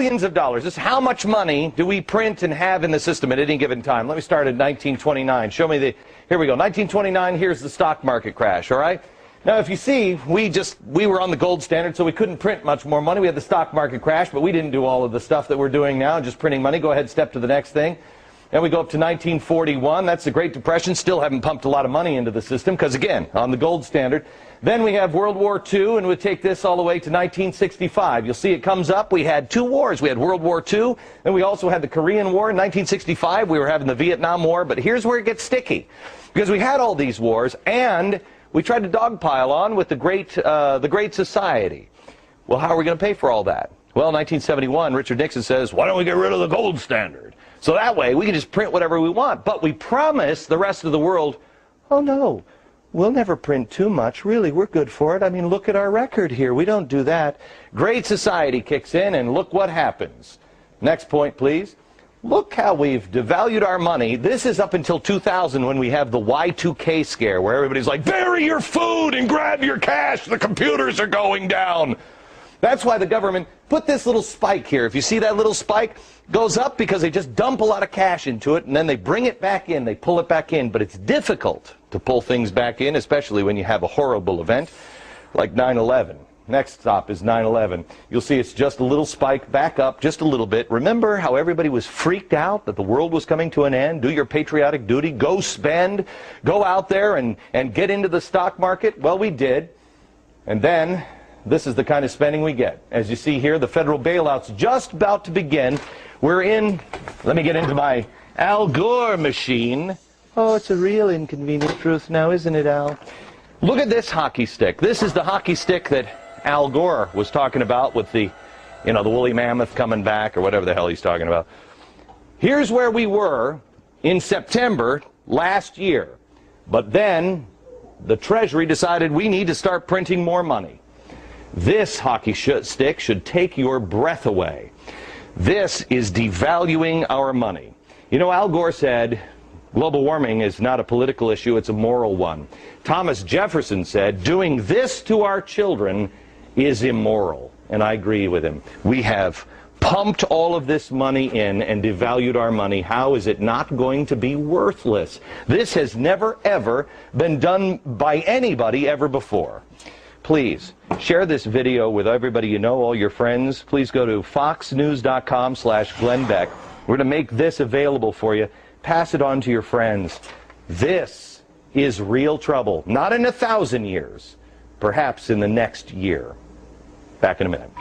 Billions of dollars. This is how much money do we print and have in the system at any given time. Let me start at 1929. Show me the, here we go. 1929, here's the stock market crash, all right? Now, if you see, we were on the gold standard, so we couldn't print much more money. We had the stock market crash, but we didn't do all of the stuff that we're doing now, just printing money. Go ahead, step to the next thing. Then we go up to 1941. That's the Great Depression. Still haven't pumped a lot of money into the system because, again, on the gold standard. Then we have World War II, and we'll take this all the way to 1965. You'll see it comes up. We had two wars. We had World War II, and we also had the Korean War. In 1965, we were having the Vietnam War. But here's where it gets sticky, because we had all these wars, and we tried to dogpile on with the Great Society. Well, how are we going to pay for all that? Well, in 1971, Richard Nixon says, why don't we get rid of the gold standard? So that way, we can just print whatever we want. But we promise the rest of the world, oh, no, we'll never print too much. Really, we're good for it. I mean, look at our record here. We don't do that. Great Society kicks in, and look what happens. Next point, please. Look how we've devalued our money. This is up until 2000 when we have the Y2K scare, where everybody's like, bury your food and grab your cash. The computers are going down. That's why the government put this little spike here. If you see that little spike, goes up because they just dump a lot of cash into it, and then they bring it back in. They pull it back in. But it's difficult to pull things back in, especially when you have a horrible event like 9/11. Next stop is 9/11. You'll see it's just a little spike back up just a little bit. Remember how everybody was freaked out that the world was coming to an end? Do your patriotic duty. Go spend. Go out there and get into the stock market. Well, we did. And then this is the kind of spending we get. As you see here, the federal bailout's just about to begin. We're in, let me get into my Al Gore machine. Oh, it's a real inconvenient truth now, isn't it, Al? Look at this hockey stick. This is the hockey stick that Al Gore was talking about with the, you know, the woolly mammoth coming back or whatever the hell he's talking about. Here's where we were in September last year. But then the Treasury decided we need to start printing more money. This hockey stick should take your breath away. This is devaluing our money. You know, Al Gore said global warming is not a political issue, it's a moral one. Thomas Jefferson said doing this to our children is immoral, and I agree with him. We have pumped all of this money in and devalued our money. How is it not going to be worthless? This has never, ever been done by anybody ever before. Please share this video with everybody you know, all your friends. Please go to foxnews.com/Glenn Beck. We're going to make this available for you. Pass it on to your friends. This is real trouble. Not in 1,000 years. Perhaps in the next year. Back in a minute.